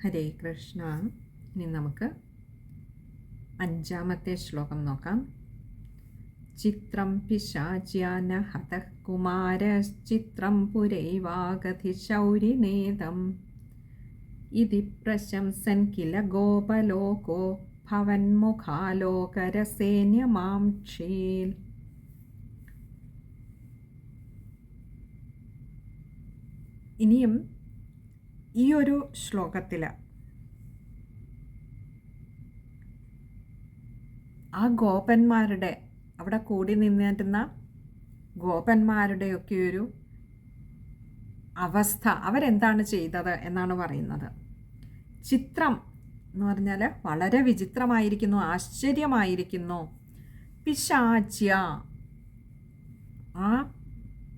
ഹരേ കൃഷ്ണ. ഇനി നമുക്ക് 5-ാമത്തെ ശ്ലോകം നോക്കാം. ചിത്രം പിശാച്യാന ഹതഃ കുമാരശ്ചിത്രം പുരൈവാഗധി ശൗരിനേദം ഇതി പ്രശംസൻ കില ഗോപലോകോ ഭവന്മുഖാലോകരസേന്യമാം ക്ഷീൽ. ഇനിയും ഈ ഒരു ശ്ലോകത്തിൽ ആ ഗോപന്മാരുടെ അവിടെ കൂടി നിന്നിരുന്ന ഗോപന്മാരുടെയൊക്കെ ഒരു അവസ്ഥ, അവരെന്താണ് ചെയ്തത് എന്നാണ് പറയുന്നത്. ചിത്രം എന്ന് പറഞ്ഞാൽ വളരെ വിചിത്രമായിരിക്കുന്നു, ആശ്ചര്യമായിരിക്കുന്നു. പിശാച്യ, ആ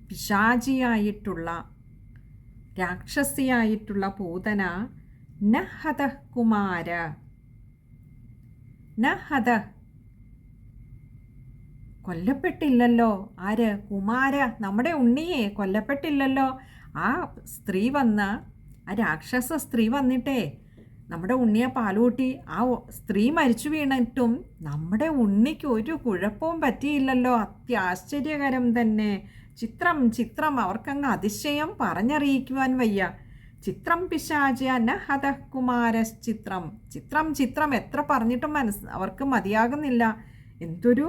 പിശാചിയായിട്ടുള്ള രാക്ഷസിയായിട്ടുള്ള പൂതന നഹത കുമാര, നഹത കൊല്ലപ്പെട്ടില്ലല്ലോ. ആര്? കുമാര, നമ്മുടെ ഉണ്ണിയെ കൊല്ലപ്പെട്ടില്ലല്ലോ. ആ സ്ത്രീ വന്ന്, ആ രാക്ഷസ സ്ത്രീ വന്നിട്ടേ നമ്മുടെ ഉണ്ണിയെ പാലൂട്ടി ആ സ്ത്രീ മരിച്ചു വീണിട്ടും നമ്മുടെ ഉണ്ണിക്ക് ഒരു കുഴപ്പവും പറ്റിയില്ലല്ലോ. അത്യാശ്ചര്യകരം തന്നെ. ചിത്രം ചിത്രം, അവർക്കങ്ങ് അതിശയം പറഞ്ഞറിയിക്കുവാൻ വയ്യ. ചിത്രം പിശാച നഹത കുമാരശ്ചിത്രം. ചിത്രം ചിത്രം എത്ര പറഞ്ഞിട്ടും അവർക്ക് മതിയാകുന്നില്ല. എന്തൊരു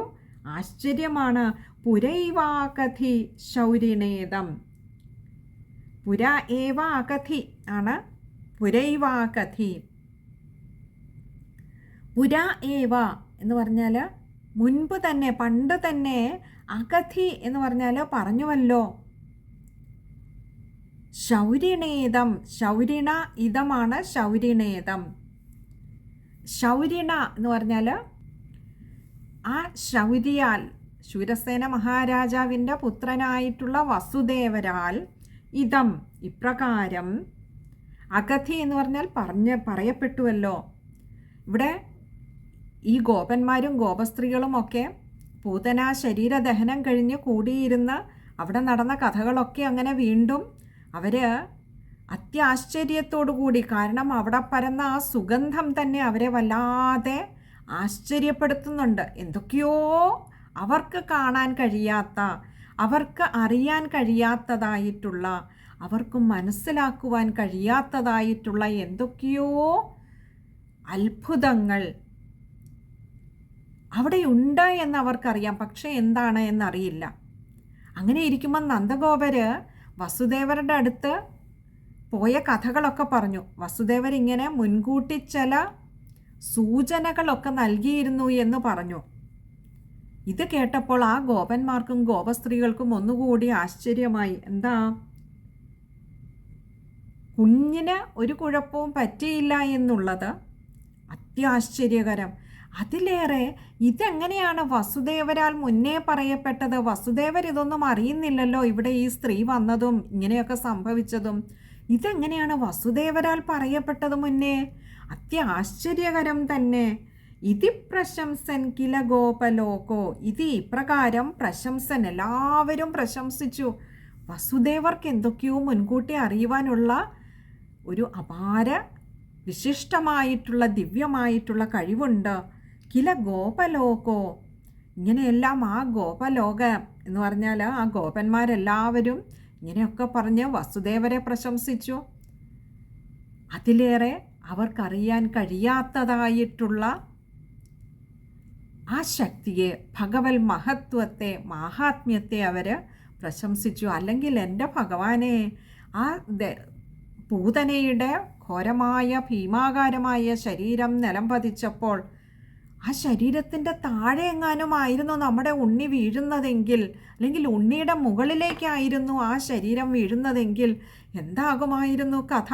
ആശ്ചര്യമാണ്. പുരൈവാകഥി ശൗരിനേദം. പുര ഏവ അകഥി ആണ് പുരൈവാകഥി. പുര ഏവ എന്ന് പറഞ്ഞാൽ മുൻപ് തന്നെ, പണ്ട് തന്നെ. അകഥി എന്ന് പറഞ്ഞാൽ പറഞ്ഞുവല്ലോ. ശൗരിണേദം, ശൗരിണ ഇതമാണ് ശൗരിണേദം. ശൗരിണ എന്ന് പറഞ്ഞാൽ ആ ശൗര്യാൽ, ശൂരസേന മഹാരാജാവിൻ്റെ പുത്രനായിട്ടുള്ള വസുദേവരാൽ ഇതം ഇപ്രകാരം. അകഥി എന്ന് പറഞ്ഞാൽ പറയപ്പെട്ടുവല്ലോ. ഇവിടെ ഈ ഗോപന്മാരും ഗോപസ്ത്രീകളും ഒക്കെ പൂതന ശരീരദഹനം കഴിഞ്ഞ് കൂടിയിരുന്ന് അവിടെ നടന്ന കഥകളൊക്കെ അങ്ങനെ വീണ്ടും അവർ അത്യാശ്ചര്യത്തോടു കൂടി, കാരണം അവിടെ പരന്ന ആ സുഗന്ധം തന്നെ അവരെ വല്ലാതെ ആശ്ചര്യപ്പെടുത്തുന്നുണ്ട്. എന്തൊക്കെയോ അവർക്ക് കാണാൻ കഴിയാത്ത, അവർക്ക് അറിയാൻ കഴിയാത്തതായിട്ടുള്ള, അവർക്ക് മനസ്സിലാക്കുവാൻ കഴിയാത്തതായിട്ടുള്ള എന്തൊക്കെയോ അത്ഭുതങ്ങൾ അവിടെയുണ്ട് എന്ന് അവർക്കറിയാം. പക്ഷെ എന്താണ് എന്നറിയില്ല. അങ്ങനെ ഇരിക്കുമ്പോൾ നന്ദഗോപർ വസുദേവരുടെ അടുത്ത് പോയ കഥകളൊക്കെ പറഞ്ഞു. വസുദേവരിങ്ങനെ മുൻകൂട്ടി ചില സൂചനകളൊക്കെ നൽകിയിരുന്നു എന്ന് പറഞ്ഞു. ഇത് കേട്ടപ്പോൾ ആ ഗോപന്മാർക്കും ഗോപസ്ത്രീകൾക്കും ഒന്നുകൂടി ആശ്ചര്യമായി. എന്താ, കുഞ്ഞിന് ഒരു കുഴപ്പവും പറ്റിയില്ല എന്നുള്ളത് അത്യാശ്ചര്യകരം. അതിലേറെ ഇതെങ്ങനെയാണ് വസുദേവരാൽ മുന്നേ പറയപ്പെട്ടത്? വസുദേവർ ഇതൊന്നും അറിയുന്നില്ലല്ലോ, ഇവിടെ ഈ സ്ത്രീ വന്നതും ഇങ്ങനെയൊക്കെ സംഭവിച്ചതും. ഇതെങ്ങനെയാണ് വസുദേവരാൽ പറയപ്പെട്ടത് മുന്നേ? അത്യാശ്ചര്യകരം തന്നെ. ഇതി പ്രശംസൻ കില ഗോപലോകോ. ഇത് ഇപ്രകാരം പ്രശംസൻ, എല്ലാവരും പ്രശംസിച്ചു. വസുദേവർക്ക് എന്തൊക്കെയോ മുൻകൂട്ടി അറിയുവാനുള്ള ഒരു അപാര വിശിഷ്ടമായിട്ടുള്ള ദിവ്യമായിട്ടുള്ള കഴിവുണ്ട്. കില ഗോപലോകോ, ഇങ്ങനെയെല്ലാം ആ ഗോപലോക എന്ന് പറഞ്ഞാൽ ആ ഗോപന്മാരെല്ലാവരും ഇങ്ങനെയൊക്കെ പറഞ്ഞ് വസുദേവരെ പ്രശംസിച്ചു. അതിലേറെ അവർക്കറിയാൻ കഴിയാത്തതായിട്ടുള്ള ആ ശക്തിയെ, ഭഗവത് മഹത്വത്തെ, മാഹാത്മ്യത്തെ അവർ പ്രശംസിച്ചു. അല്ലെങ്കിൽ എൻ്റെ ഭഗവാനെ, ആ പൂതനയുടെ ഘോരമായ ഭീമാകാരമായ ശരീരം നിലം പതിച്ചപ്പോൾ ആ ശരീരത്തിൻ്റെ താഴെ എങ്ങാനുമായിരുന്നു നമ്മുടെ ഉണ്ണി വീഴുന്നതെങ്കിൽ, അല്ലെങ്കിൽ ഉണ്ണിയുടെ മുകളിലേക്കായിരുന്നു ആ ശരീരം വീഴുന്നതെങ്കിൽ എന്താകുമായിരുന്നു കഥ?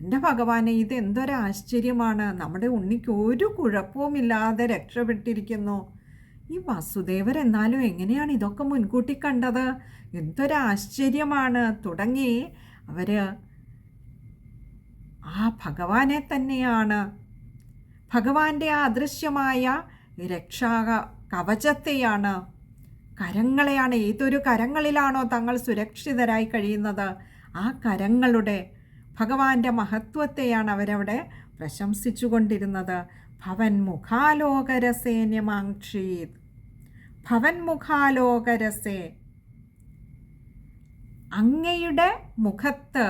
എൻ്റെ ഭഗവാനെ, ഇത് എന്തൊരാശ്ചര്യമാണ്. നമ്മുടെ ഉണ്ണിക്ക് ഒരു കുഴപ്പവുമില്ലാതെ രക്ഷപ്പെട്ടിരിക്കുന്നു. ഈ വസുദേവർ എന്നാലും എങ്ങനെയാണ് ഇതൊക്കെ മുൻകൂട്ടി കണ്ടത്? എന്തൊരാശ്ചര്യമാണ്. തുടങ്ങി അവർ ആ ഭഗവാനെ തന്നെയാണ്, ഭഗവാന്റെ ആ അദൃശ്യമായ രക്ഷാ കവചത്തെയാണ്, കരങ്ങളെയാണ്, ഏതൊരു കരങ്ങളിലാണോ തങ്ങൾ സുരക്ഷിതരായി കഴിയുന്നത് ആ കരങ്ങളുടെ, ഭഗവാന്റെ മഹത്വത്തെയാണ് അവരവിടെ പ്രശംസിച്ചു കൊണ്ടിരുന്നത്. ഭവൻ മുഖാലോകരസേന്യമാക്ഷീത്, ഭവൻ മുഖാലോകരസേ, അങ്ങയുടെ മുഖത്ത്,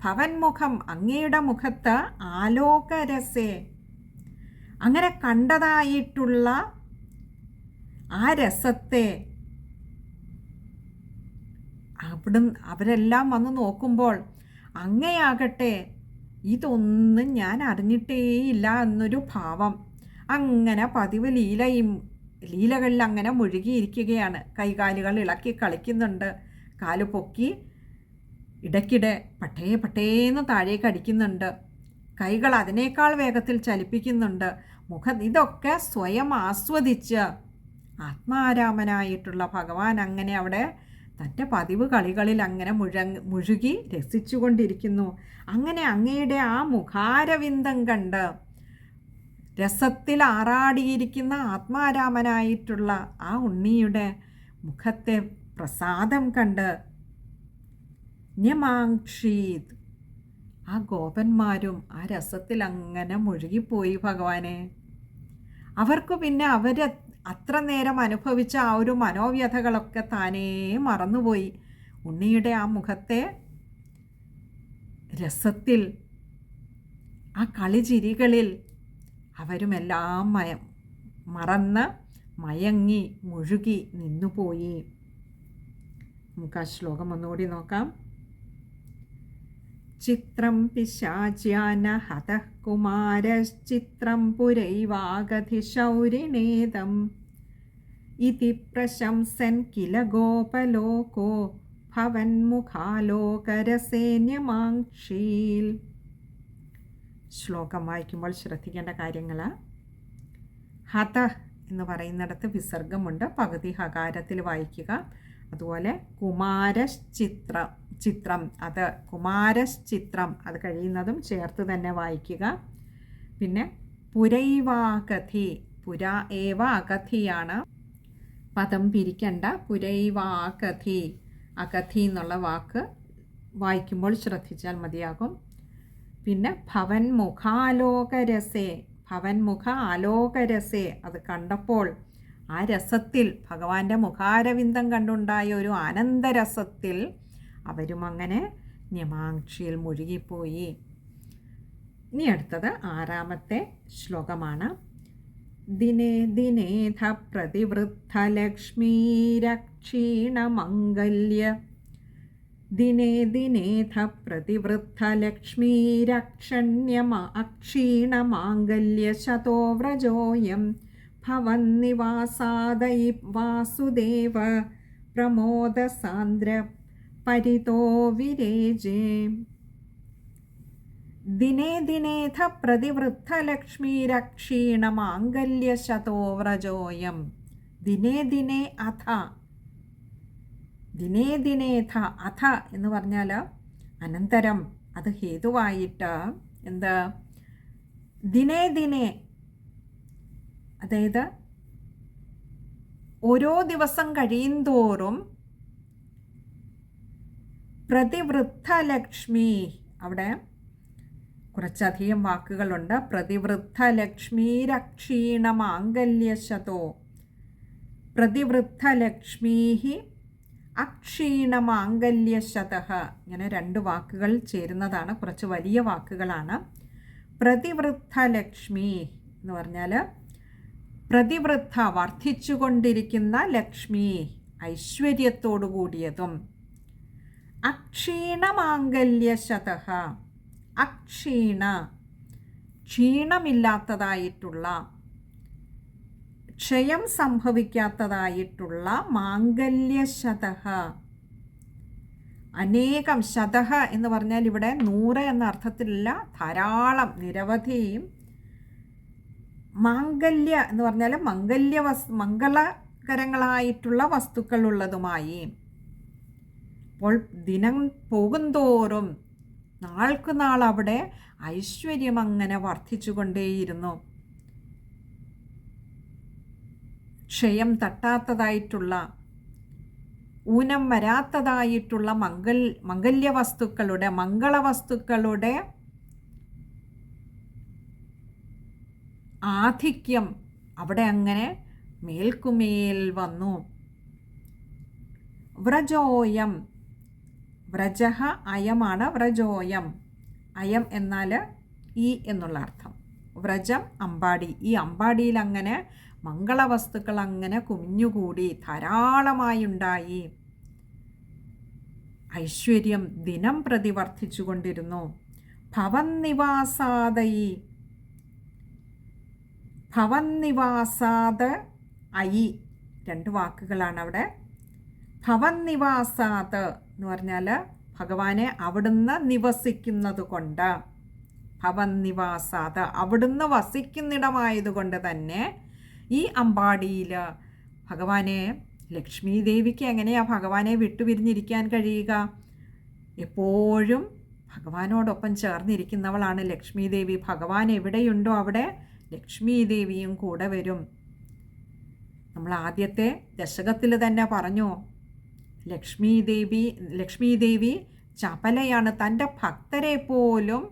ഭവൻ മുഖം അങ്ങയുടെ മുഖത്ത്, ആലോകരസേ അങ്ങനെ കണ്ടതായിട്ടുള്ള ആ രസത്തെ അവരെല്ലാം വന്ന് നോക്കുമ്പോൾ അങ്ങയാകട്ടെ ഇതൊന്നും ഞാൻ അറിഞ്ഞിട്ടേയില്ല എന്നൊരു ഭാവം. അങ്ങനെ പതിവ് ലീലകളിൽ അങ്ങനെ മുഴുകിയിരിക്കുകയാണ്. കൈകാലുകൾ ഇളക്കി കളിക്കുന്നുണ്ട്, കാല് പൊക്കി ഇടയ്ക്കിടെ പട്ടേന്ന് താഴേക്ക് അടിക്കുന്നുണ്ട്, കൈകൾ അതിനേക്കാൾ വേഗത്തിൽ ചലിപ്പിക്കുന്നുണ്ട്. ഇതൊക്കെ സ്വയം ആസ്വദിച്ച് ആത്മാരാമനായിട്ടുള്ള ഭഗവാൻ അങ്ങനെ അവിടെ തൻ്റെ പതിവ് കളികളിൽ അങ്ങനെ മുഴുകി രസിച്ചു കൊണ്ടിരിക്കുന്നു. അങ്ങനെ അങ്ങയുടെ ആ മുഖാരവിന്ദം കണ്ട് രസത്തിൽ ആറാടിയിരിക്കുന്ന ആത്മാരാമനായിട്ടുള്ള ആ ഉണ്ണിയുടെ മുഖത്തെ പ്രസാദം കണ്ട് ന്യമാക്ഷീത് ആ ഗോപന്മാരും ആ രസത്തിൽ അങ്ങനെ മുഴുകിപ്പോയി ഭഗവാനെ. അവർക്ക് പിന്നെ അത്ര നേരം അനുഭവിച്ച ആ ഒരു മനോവ്യഥകളൊക്കെ താനേ മറന്നുപോയി. ഉണ്ണിയുടെ ആ മുഖത്തെ രസത്തിൽ, ആ കളിചിരികളിൽ അവരുമെല്ലാം മറന്ന് മയങ്ങി മുഴുകി നിന്നുപോയി. നമുക്ക് ആ ശ്ലോകം ഒന്നുകൂടി നോക്കാം. ചിത്രം പിശാച്യാന ഹതഃ കുമാരശ്ചിത്രം പുരൈവാഗധിശൗരിണേദം ഇതി പ്രശംസൻ കില ഗോപലോകോ ഭവന്മുഖാലോകരസേന്യമാക്ഷീൽ. ശ്ലോകം വായിക്കുമ്പോൾ ശ്രദ്ധിക്കേണ്ട കാര്യങ്ങൾ: ഹത എന്ന് പറയുന്നിടത്ത് വിസർഗമുണ്ട്, പകുതി ഹകാരത്തിൽ വായിക്കുക. അതുപോലെ ചിത്രം അത് കുമാരശ്ചിത്രം അത് കഴിയുന്നതും ചേർത്ത് തന്നെ വായിക്കുക. പിന്നെ പുരൈവാഗധി, പുര ഏവ അഗധിയാണ്, പദം പിരിക്കണ്ട. പുരൈവാഗധി, അഗധി എന്നുള്ള വാക്ക് വായിക്കുമ്പോൾ ശ്രദ്ധിച്ചാൽ മതിയാകും. പിന്നെ ഭവൻ മുഖാലോകരസേ, ഭവൻ മുഖ ആലോകരസേ അത് കണ്ടപ്പോൾ ആ രസത്തിൽ, ഭഗവാന്റെ മുഖാരവിന്ദം കണ്ടുണ്ടായ ഒരു ആനന്ദരസത്തിൽ അവരും അങ്ങനെ ന്യമാക്ഷിയിൽ മുഴുകിപ്പോയി. ഇനി അടുത്തത് 6ാമത്തെ ശ്ലോകമാണ്. ദിനേ ദിനേധ പ്രതിവൃദ്ധലക്ഷ്മീരക്ഷീണമംഗല്യ, ദിനേ ദിനേധ പ്രതിവൃദ്ധലക്ഷ്മീരക്ഷണ്യമക്ഷീണമാംഗല്യ ശതോ വ്രജോയം ഭവന്നിവാസാദൈ വാസുദേവ പ്രമോദസാന്ദ്ര പരിതോ വിരേജേ. ദിനേ ദിനേധ പ്രതിവൃദ്ധലക്ഷ്മീരക്ഷീണമാംഗല്യശതോ വ്രജോയം. ദിനേ ദിനേ അഥ, ദിനേ ദിനേധ അഥ എന്ന് പറഞ്ഞാൽ അനന്തരം, അത് ഹേതുവായിട്ട് എന്ത്, ദിനേ ദിനേ അതായത് ഓരോ ദിവസം കഴിയുന്തോറും പ്രതിവൃദ്ധലക്ഷ്മി, അവിടെ കുറച്ചധികം വാക്കുകളുണ്ട്. പ്രതിവൃദ്ധലക്ഷ്മീരക്ഷീണമാംഗല്യശതോ, പ്രതിവൃദ്ധലക്ഷ്മീ അക്ഷീണമാംഗല്യശതഃ, ഇങ്ങനെ 2 വാക്കുകൾ ചേരുന്നതാണ്, കുറച്ച് വലിയ വാക്കുകളാണ്. പ്രതിവൃദ്ധലക്ഷ്മി എന്ന് പറഞ്ഞാൽ പ്രതിവൃദ്ധ വർദ്ധിച്ചുകൊണ്ടിരിക്കുന്ന ലക്ഷ്മി, ഐശ്വര്യത്തോടു കൂടിയതും. അക്ഷീണമാംഗല്യശതഃ, അക്ഷീണ ക്ഷീണമില്ലാത്തതായിട്ടുള്ള, ക്ഷയം സംഭവിക്കാത്തതായിട്ടുള്ള, മാംഗല്യശതഃ അനേകം, ശതഃ എന്ന് പറഞ്ഞാൽ ഇവിടെ 100 എന്ന അർത്ഥത്തിലല്ല, ധാരാളം, നിരവധി. മാംഗല്യ എന്ന് പറഞ്ഞാൽ മംഗളകരങ്ങളായിട്ടുള്ള വസ്തുക്കൾ ഉള്ളതുമായി. അപ്പോൾ ദിനം പോകുന്തോറും നാൾക്ക് നാൾ അവിടെ ഐശ്വര്യം അങ്ങനെ വർദ്ധിച്ചുകൊണ്ടേയിരുന്നു. ക്ഷയം തട്ടാത്തതായിട്ടുള്ള, ഊനം വരാത്തതായിട്ടുള്ള മംഗല്യവസ്തുക്കളുടെ മംഗളവസ്തുക്കളുടെ ആധിക്യം അവിടെ അങ്ങനെ മേൽക്കുമേൽ വന്നു. വ്രജോയം, വ്രജഹ അയമാണ് വ്രജോയം. അയം എന്നാൽ ഈ എന്നുള്ള അർത്ഥം. വ്രജം അമ്പാടി. ഈ അമ്പാടിയിൽ അങ്ങനെ മംഗളവസ്തുക്കൾ അങ്ങനെ കുഞ്ഞുകൂടി ധാരാളമായുണ്ടായി. ഐശ്വര്യം ദിനം പ്രതി വർദ്ധിച്ചുകൊണ്ടിരുന്നു. ഭവന്നിവാസാദയി, ഭവന്നിവാസാദ് അയി, രണ്ട് വാക്കുകളാണ് അവിടെ. ഭവന്നിവാസാദ് എന്ന് പറഞ്ഞാൽ ഭഗവാനെ അവിടുന്ന് നിവസിക്കുന്നത് കൊണ്ട്, ഭവന്നിവാസാദ് അവിടുന്ന് വസിക്കുന്നിടമായതുകൊണ്ട് തന്നെ ഈ അമ്പാടിയിൽ ഭഗവാനെ, ലക്ഷ്മി ദേവിക്ക് എങ്ങനെയാണ് ഭഗവാനെ വിട്ടുപിരിഞ്ഞിരിക്കാൻ കഴിയുക? എപ്പോഴും ഭഗവാനോടൊപ്പം ചേർന്നിരിക്കുന്നവളാണ് ലക്ഷ്മി ദേവി. ഭഗവാൻ എവിടെയുണ്ടോ അവിടെ ലക്ഷ്മി ദേവിയും കൂടെ വരും. നമ്മൾ ആദ്യത്തെ ദശകത്തിൽ തന്നെ പറഞ്ഞു, ലക്ഷ്മി ദേവി ചപലയാണ്. തൻ്റെ ഭക്തരെ പോലും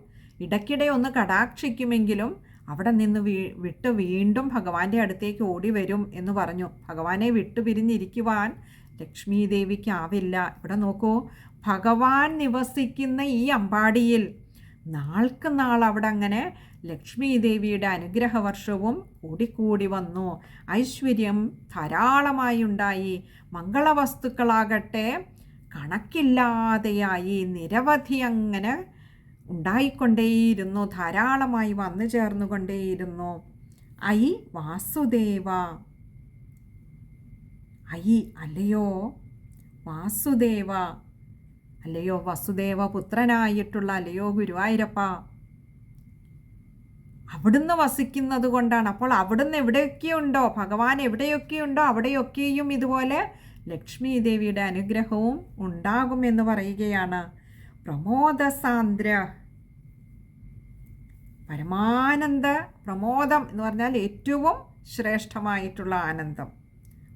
ഇടയ്ക്കിടെ ഒന്ന് കടാക്ഷിക്കുമെങ്കിലും അവിടെ നിന്ന് വിട്ട് വീണ്ടും ഭഗവാന്റെ അടുത്തേക്ക് ഓടി വരും എന്ന് പറഞ്ഞു. ഭഗവാനെ വിട്ടുപിരിഞ്ഞിരിക്കുവാൻ ലക്ഷ്മി ദേവിക്കാവില്ല. ഇവിടെ നോക്കൂ, ഭഗവാൻ നിവസിക്കുന്ന ഈ അമ്പാടിയിൽ നാൾക്ക് നാൾ അവിടെ അങ്ങനെ ലക്ഷ്മി ദേവിയുടെ അനുഗ്രഹവർഷവും കൂടിക്കൂടി വന്നു. ഐശ്വര്യം ധാരാളമായി ഉണ്ടായി. മംഗളവസ്തുക്കളാകട്ടെ കണക്കില്ലാതെയായി, നിരവധി അങ്ങനെ ഉണ്ടായിക്കൊണ്ടേയിരുന്നു, ധാരാളമായി വന്നു ചേർന്നുകൊണ്ടേയിരുന്നു. ഐ വാസുദേവ, ഐ അല്ലയോ വാസുദേവ, അല്ലയോ വസുദേവ പുത്രനായിട്ടുള്ള അല്ലയോ ഗുരുവായൂരപ്പ, അവിടുന്ന് വസിക്കുന്നത് കൊണ്ടാണ്. അപ്പോൾ അവിടുന്ന് എവിടെയൊക്കെയുണ്ടോ, ഭഗവാൻ എവിടെയൊക്കെയുണ്ടോ അവിടെയൊക്കെയും ഇതുപോലെ ലക്ഷ്മി ദേവിയുടെ അനുഗ്രഹവും ഉണ്ടാകുമെന്ന് പറയുകയാണ്. പ്രമോദസാന്ദ്ര, പരമാനന്ദ, പ്രമോദം എന്ന് പറഞ്ഞാൽ ഏറ്റവും ശ്രേഷ്ഠമായിട്ടുള്ള ആനന്ദം.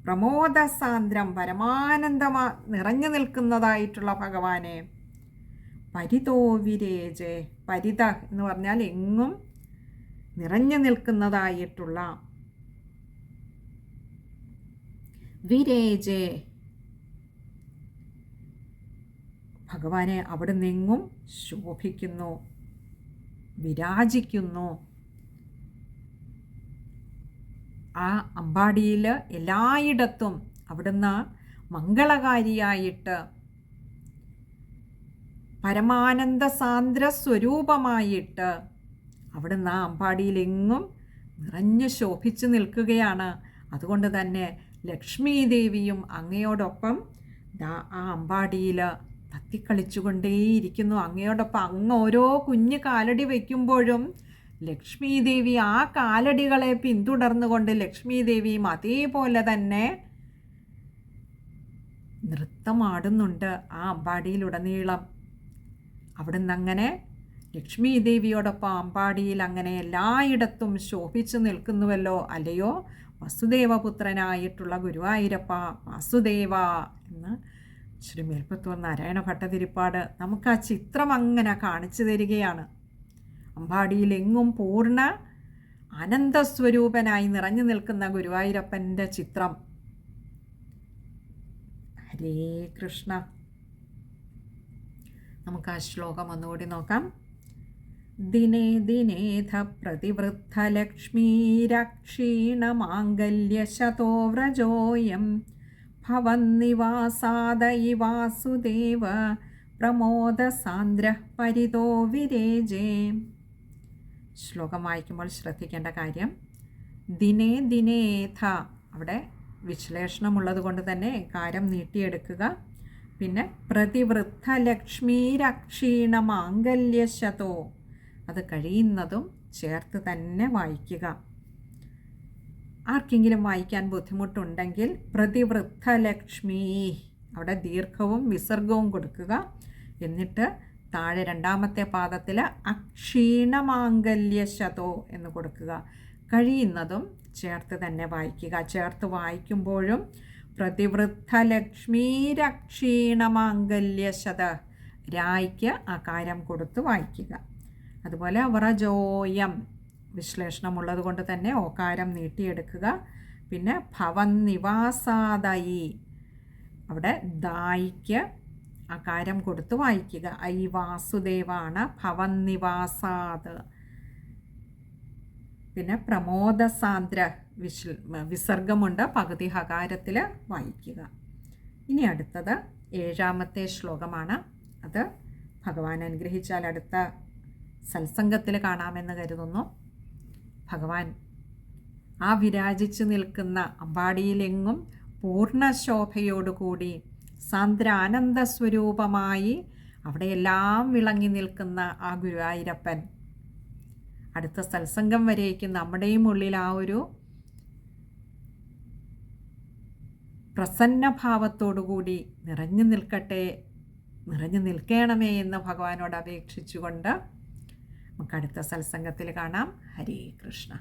പ്രമോദസാന്ദ്രം, പരമാനന്ദമാ നിറഞ്ഞു നിൽക്കുന്നതായിട്ടുള്ള ഭഗവാനെ. പരിതോ വിരേജെ, പരിത എന്ന് പറഞ്ഞാൽ എങ്ങും നിറഞ്ഞു നിൽക്കുന്നതായിട്ടുള്ള, വിരേജെ ഭഗവാനെ അവിടുന്ന് എങ്ങും ശോഭിക്കുന്നു, വിരാജിക്കുന്നു. ആ അമ്പാടിയിൽ എല്ലായിടത്തും അവിടുന്ന് മംഗളകാരിയായിട്ട് പരമാനന്ദ സാന്ദ്ര സ്വരൂപമായിട്ട് അവിടുന്ന് ആ അമ്പാടിയിലെങ്ങും നിറഞ്ഞു ശോഭിച്ചു നിൽക്കുകയാണ്. അതുകൊണ്ട് തന്നെ ലക്ഷ്മി ദേവിയും അങ്ങയോടൊപ്പം ആ അമ്പാടിയിൽ തത്തിക്കളിച്ചുകൊണ്ടേയിരിക്കുന്നു. അങ്ങയോടൊപ്പം അങ്ങ് ഓരോ കുഞ്ഞു കാലടി വയ്ക്കുമ്പോഴും ലക്ഷ്മി ദേവി ആ കാലടികളെ പിന്തുടർന്നുകൊണ്ട് ലക്ഷ്മി ദേവിയും അതേപോലെ തന്നെ നൃത്തമാടുന്നുണ്ട് ആ അമ്പാടിയിലുടനീളം. അവിടുന്ന് അങ്ങനെ ലക്ഷ്മി ദേവിയോടൊപ്പം അമ്പാടിയിൽ അങ്ങനെ എല്ലായിടത്തും ശോഭിച്ചു നിൽക്കുന്നുവല്ലോ. അല്ലയോ വസുദേവപുത്രനായിട്ടുള്ള ഗുരുവായൂരപ്പ വാസുദേവ എന്ന് ശ്രീ മേൽപ്പത്തൂർ നാരായണ ഭട്ടതിരിപ്പാട് നമുക്ക് ആ ചിത്രം അങ്ങനെ കാണിച്ചു തരികയാണ്. അമ്പാടിയിലെങ്ങും പൂർണ്ണ ആനന്ദസ്വരൂപനായി നിറഞ്ഞു നിൽക്കുന്ന ഗുരുവായൂരപ്പൻ്റെ ചിത്രം. ഹരേ കൃഷ്ണ. നമുക്ക് ആ ശ്ലോകം ഒന്നുകൂടി നോക്കാം. ദിനേ ദിനേധ പ്രതിവൃദ്ധ ലക്ഷ്മീരക്ഷീണമാംഗല്യശതോ വ്രജോയം ഭവന്നിവാസാദയി വാസുദേവ പ്രമോദസാന്ദ്ര പരിതോ വിരേജേ. ശ്ലോകം വായിക്കുമ്പോൾ ശ്രദ്ധിക്കേണ്ട കാര്യം, ദിനേ ദിനേഥ, അവിടെ വിശ്ലേഷണമുള്ളത് കൊണ്ട് തന്നെ കാരം നീട്ടിയെടുക്കുക. പിന്നെ പ്രതിവൃദ്ധ ലക്ഷ്മീരക്ഷീണമാംഗല്യശതോ, അത് കഴിയുന്നതും ചേർത്ത് തന്നെ വായിക്കുക. ആർക്കെങ്കിലും വായിക്കാൻ ബുദ്ധിമുട്ടുണ്ടെങ്കിൽ പ്രതിവൃദ്ധ ലക്ഷ്മി, അവിടെ ദീർഘവും വിസർഗവും കൊടുക്കുക. എന്നിട്ട് താഴെ രണ്ടാമത്തെ പാദത്തിൽ അക്ഷീണമാംഗല്യശതോ എന്ന് കൊടുക്കുക. കഴിയുന്നതും ചേർത്ത് തന്നെ വായിക്കുക. ചേർത്ത് വായിക്കുമ്പോഴും പ്രതിവൃദ്ധലക്ഷ്മീരക്ഷീണമാംഗല്യശത. രായ്ക്ക് ആകാരം കൊടുത്ത് വായിക്കുക. അതുപോലെ വ്രജോയം വിശ്ലേഷണമുള്ളത് കൊണ്ട് തന്നെ ഓകാരം നീട്ടിയെടുക്കുക. പിന്നെ ഭവന്നിവാസാദയി, അവിടെ ദായിക്ക് ആകാരം കൊടുത്ത് വായിക്കുക. ഐ വാസുദേവാണ് ഭവന്നിവാസാദ്. പിന്നെ പ്രമോദസാന്ദ്ര വിസർഗമുണ്ട്, പകുതി ഹകാരത്തിൽ വായിക്കുക. ഇനി അടുത്തത് 7ാമത്തെ ശ്ലോകമാണ്. അത് ഭഗവാൻ അനുഗ്രഹിച്ചാൽ അടുത്ത സത്സംഗത്തിൽ കാണാമെന്ന് കരുതുന്നു. ഭഗവാൻ ആ വിരാജിച്ചു നിൽക്കുന്ന അമ്പാടിയിലെങ്ങും പൂർണ്ണശോഭയോടുകൂടി സാന്ദ്രാനന്ദ സ്വരൂപമായി അവിടെയെല്ലാം വിളങ്ങി നിൽക്കുന്ന ആ ഗുരുവായൂരപ്പൻ അടുത്ത സത്സംഗം വരേക്കും നമ്മുടെയും ഉള്ളിൽ ആ ഒരു പ്രസന്നഭാവത്തോടുകൂടി നിറഞ്ഞു നിൽക്കണമേ എന്ന് ഭഗവാനോട് അപേക്ഷിച്ചുകൊണ്ട് നമുക്ക് അടുത്ത സത്സംഗത്തിൽ കാണാം. ഹരേ കൃഷ്ണ.